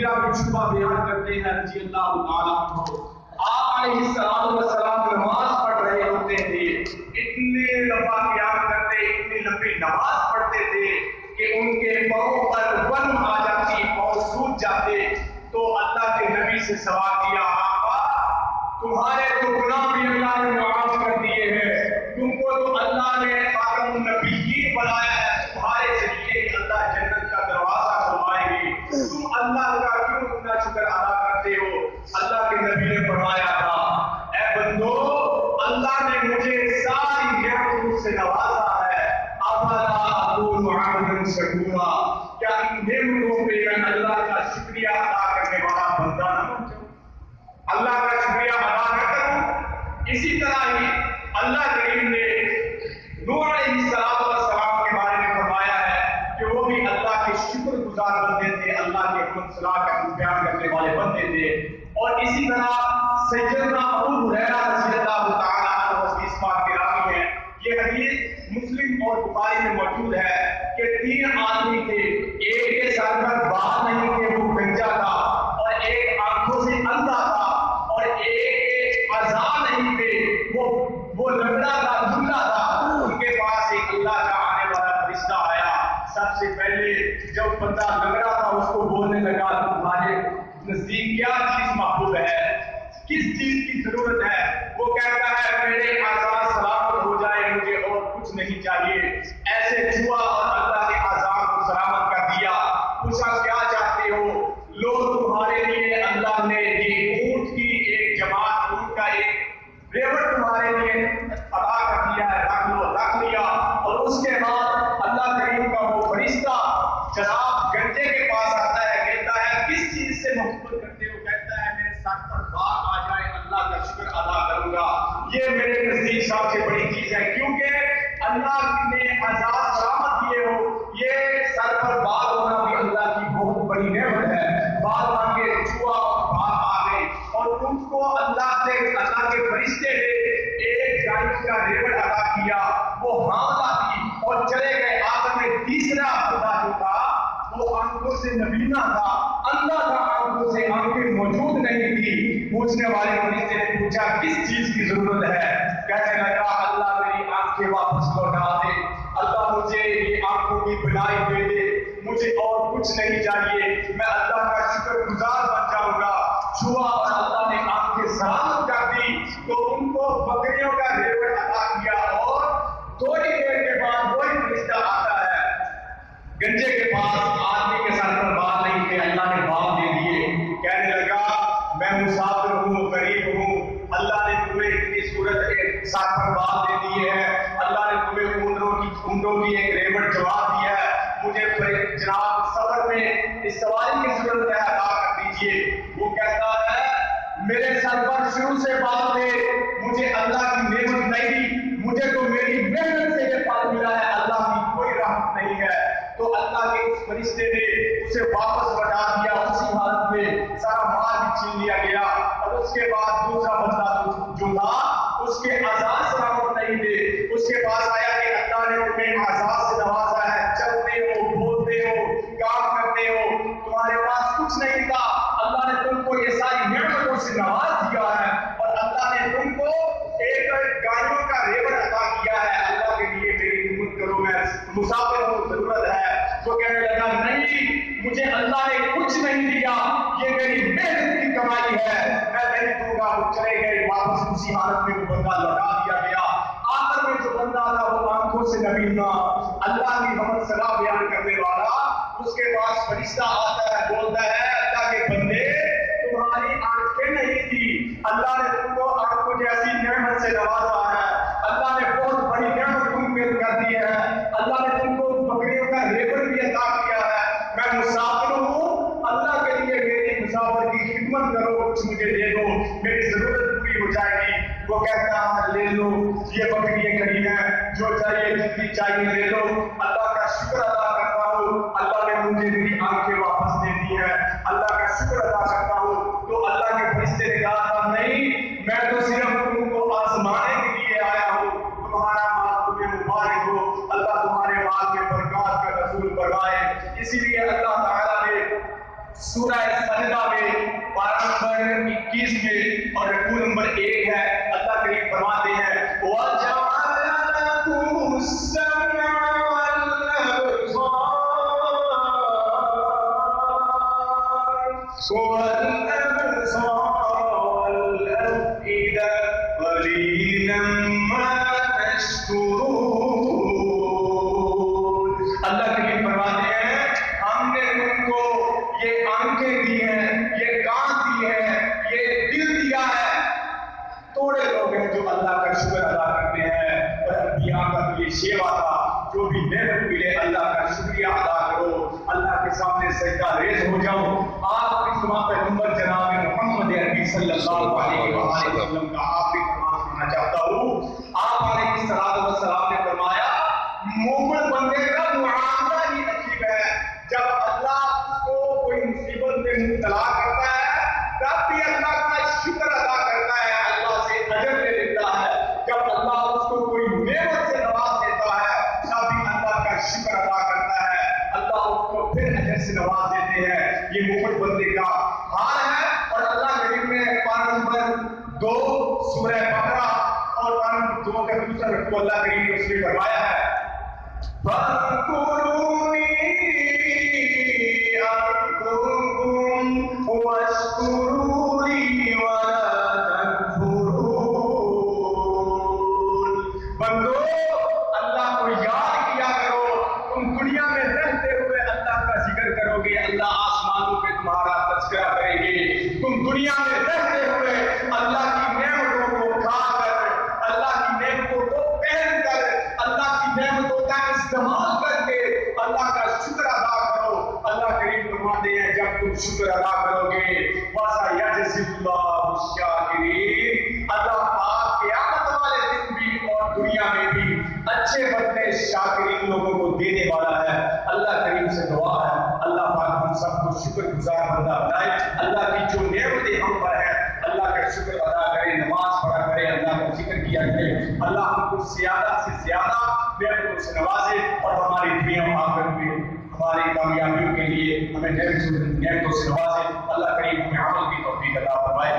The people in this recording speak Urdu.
شبہ بیان کرتے ہیں رضی اللہ تعالیٰ عنہ، آپ علیہ السلام نماز پڑھ رہے ہوتے تھے، اتنے لمبا قیام کرتے، اتنی لمبی نماز پڑھتے تھے کہ ان کے پاؤں پر ون آ جاتی، پاؤں سوج جاتے، تو اللہ کے نبی سے سوال کیا، آقا تمہارے تو گناہ بھی اللہ نے معاف کر دیے ہیں، تم کو تو اللہ نے خاتم النبیین بنایا ہے، تمہارے ذریعے اللہ جنت کا دروازہ کھلوائے گی، تم اللہ کا کیوں اتنا شکر ادا کرتے ہو؟ اللہ کے نبی نے فرمایا تھا، اے بندو اللہ نے مجھے ساری نعمتوں سے نوازا ہے، افلا اکون عبدا شکورا، کیا ان نعمتوں پہ میں اللہ کا شکریہ ادا کرنے والا بندہ نہ بن جاؤں، اللہ کا شکریہ ادا نہ کروں؟ اسی طرح ہی اللہ کریم نے نوح علیہ السلام کے بارے میں فرمایا ہے کہ وہ بھی اللہ کے شکر گزار بندے تھے، اللہ کے حکم صلاح کا بیان کرنے والے بندے تھے۔ اور اسی طرح سیدنا ابو ہریرہ رضی اللہ تعالیٰ عنہ حدیث پاک کے راوی ہیں، یہ حدیث مسلم اور بخاری میں موجود ہے کہ 3 آدمی تھے، ایک کے سر پر بال نہیں تھے، وہ گنجا تھا، اور ایک آنکھوں سے اندھا تھا، اور ایک کے اعضاء نہیں تھے، وہ لنگڑا تھا، دھندلا تھا۔ ان کے پاس ایک اللہ کا آنے والا فرشتہ آیا، سب سے پہلے جب بندہ لنگڑا تھا اس کو بولنے لگا، تمہارے نزدیک کیا چیز محبوب ہے، کس چیز کی ضرورت ہے؟ وہ کہتا ہے میرے اعضاء سلامت ہو جائے، مجھے اور کچھ نہیں چاہیے۔ ایسے چھوا اور اللہ کے اعضاء کو سلامت کر دیا۔ پوچھا کیا چاہتے ہو؟ لو تمہارے لیے اللہ نے یہ اونٹ کی ایک جماعت، اونٹ کا ایک ریوڑ تمہارے لیے عطا کر دیا ہے، رکھ لو، رکھ لیا۔ اور اس کے بعد اللہ کریم کا وہ فرشتہ جناب گنجے کے پاس آتا ہے، کہتا ہے کس چیز سے محبت کرتے ہو؟ کہتا ہے میرے سر پر بال آ جائے، اللہ کا شکر ادا کروں گا، یہ میرے نزدیک سب سے بڑی چیز ہے، کیونکہ اللہ نے اعضاء سلامت کیے ہو، یہ سر پر بال ہونا بھی اللہ کی بہت بڑی نعمت ہے۔ بال مانگے، چھوا اور بال آ گئے، اور ان کو اللہ کے فرشتے نے ایک گائے کا ریوڑ عطا کیا، وہ حاملہ تھی اور چلے گئے۔ آخر میں تیسرا بندہ جو تھا وہ آنکھوں سے نبینا تھا، اندھا تھا، آنکھوں سے آنکھیں موجود نہیں تھی۔ پوچھنے والے فرشتے نے پوچھا کس چیز کی ضرورت ہے؟ کہنے لگا اللہ میری آنکھیں واپس لوٹا دے، اللہ مجھے یہ آنکھوں کی بنائی دے دے، مجھے اور کچھ نہیں چاہیے، میں اللہ کا شکر گزار بن جاؤں گا۔ چھوا اور اللہ نے آنکھیں سلامت کر دی، تو ان کو بکریوں کا ریوڑ عطا کیا، اور تھوڑی دیر کے بعد وہی فرشتہ آتا ہے گنجے کے پاس، آدمی کے سر پر بال نہیں تھے، اللہ نے بال دے دیے۔ کہنے لگا میں مسافر ہوں، غریب ہوں، اللہ نے تمہیں اتنی صورت کے سر پر بال دے دیے ہیں، اللہ نے تمہیں اونٹوں کی ایک ریوڑ جواب دیا ہے، مجھے جناب سفر میں اس سواری کی ضرورت ہے، عطا کر دیجیے۔ وہ کہتا ہے میرے سر پر شروع سے بال تھے، مجھے اللہ کی نعمت نہیں دی، مجھے تو میری محنت سے یہ پھل ملا ہے، اللہ کی کوئی رحمت نہیں ہے۔ تو اللہ کے اس فرشتے نے اسے واپس لوٹا دیا، اسی حالت میں سارا مال بھی چھین لیا گیا۔ اور اس کے بعد دوسرا بندہ جو تھا اس کے اعضاء سلامت نہیں تھے، اس کے پاس آیا کہ اللہ نے تمہیں اعضاء سے نوازا ہے، چلتے ہو، بولتے ہو، کام کرتے ہو، تمہارے پاس کچھ نہیں تھا، اللہ نے تم کو یہ ساری نعمتوں سے نواز دیا ہے، اور اللہ نے تم کو ایک گائیوں کا ریوڑ عطا کیا ہے، اللہ کے لیے میری خدمت کرو، میں مسافر ہوں، ضرورت ہے۔ وہ کہنے لگا نہیں، مجھے اللہ نے کچھ نہیں دیا، یہ میری محنت کی کمائی ہے، میں نہیں دوں گا۔ وہ چلے گئے، واپس اسی حالت میں وہ بندہ لوٹا دیا گیا۔ آخر میں جو بندہ تھا وہ آنکھوں سے نبینا، اللہ کی حمد ثنا بیان کرنے والا، اس کے پاس فرشتہ آتا ہے، بولتا ہے اللہ کے بندے تمہاری آنکھیں نہیں تھی، اللہ نے تم کو آنکھوں جیسی نعمت سے نوازا ہے، اللہ نے بہت بڑی نعمت تم پہ کر دی ہے، اللہ نے تم کو بکریوں کا ریوڑ بھی عطا کیا ہے، میں مسافر ہوں، اللہ کے لیے میری مسافر کی خدمت کرو، کچھ مجھے دے دو، میری ضرورت پوری ہو جائے گی۔ وہ کہتا ہے لے لو، یہ بکریاں کھڑی ہیں، جو چاہیے جتنی چاہیے لے لو، اللہ کا شکر ادا کرتا ہوں، اللہ نے مجھے میری آنکھیں واپس دے دی ہے، اللہ کا شکر ادا کرتا ہوں۔ تو اللہ کے فرشتے نے کہا تھا نہیں، میں تو صرف تم کو آزمانے کے لیے آیا ہوں، تمہارا مال تمہیں مبارک ہو، اللہ تمہارے مال میں برکات کا رسول بڑھائے۔ اسی لیے اللہ تعالیٰ نے سورہ سجدہ میں پارہ نمبر 21 میں اور رکوع نمبر 1 ہے، اللہ کریم فرماتے ہیں وَجَعَلَ لَكُمُ السَّمْعَ وَالْأَبْصَارَ وَالْأَفْئِدَةَ قَلِيلًا مَا تَشْكُرُونَ۔ اللہ کریم فرماتے ہیں ہم نے تم کو یہ آنکھیں دی ہیں، یہ کان دی ہیں، یہ دل دیا ہے۔ تھوڑے لوگ ہیں جو اللہ کا شکر ادا کرتے ہیں، اور انبیاء کا تو یہ شیوا تھا جو بھی نعمت ملے اللہ کا شکریہ ادا کرو، اللہ کے سامنے سجدہ ریز ہو جاؤ۔ آپ کی سما پیغمبر جناب محمد عربی صلی اللہ علیہ وسلم کا آخری فرمان سننا چاہتا ہوں۔ آپ علیہ السلام نے فرمایا مومن بندے کا معاملہ ہی عجیب ہے، جب اللہ کو کوئی مصیبت میں مبتلا کرتا ہے تب بھی اللہ کا شکر ادا کرتا ہے، اللہ سے اجر لے لیتا ہے۔ جب اللہ اس کو کوئی نعمت سے نواز دیتا ہے تب بھی اللہ کا شکر ادا کرتا ہے، اللہ اس کو پھر اجر سے نواز دیتے ہیں۔ یہ مومن بندے کا حال ہے۔ اور اللہ کریم نے پارہ نمبر 2 سورہ بقرہ اور پارہ نمبر 2 کا دوسرا رکوع اللہ کریم نے اس میں فرمایا ہے فَاذْكُرُونِي أَذْكُرْكُمْ وَاشْكُرُوا لِي وَلَا تَكْفُرُونَ۔ بندو اللہ کو یاد کیا کرو، تم دنیا میں رہتے ہوئے اللہ کا ذکر کرو گے، اللہ آسمانوں پہ تمہارا تذکرہ کریں گے۔ تم دنیا میں رہتے ہوئے اللہ کی نعمتوں کو کھا کر، اللہ کی نعمتوں کو پہن کر، اللہ کی نعمتوں کا استعمال کر کے اللہ کا شکر ادا کرو۔ اللہ کریم فرماتے ہیں جب تم شکر ادا کرو گے وَسَيَجْزِي اللَّهُ الشَّاكِرِينَ، اللہ پاک قیامت والے دن بھی اور دنیا میں بھی اچھے بدلے شاکرین لوگوں کو دینے والا ہے۔ اللہ کریم سے دعا ہے اللہ پاک ہم سب کو شکر گزار بندہ بنائے، اللہ کی جو نعمتیں ہم پر ہیں اللہ کا شکر ادا کرے، نماز پڑھا کرے، اللہ کا ذکر کیا کرے، اللہ ہم کو زیادہ سے زیادہ نعمتوں سے نوازے اور ہماری دنیا و آخرت میں ہماری کامیابیوں کے لیے ہمیں نعمتوں سے نوازے۔ اللہ کریم ہمیں عمل کی توفیق عطا فرمائے۔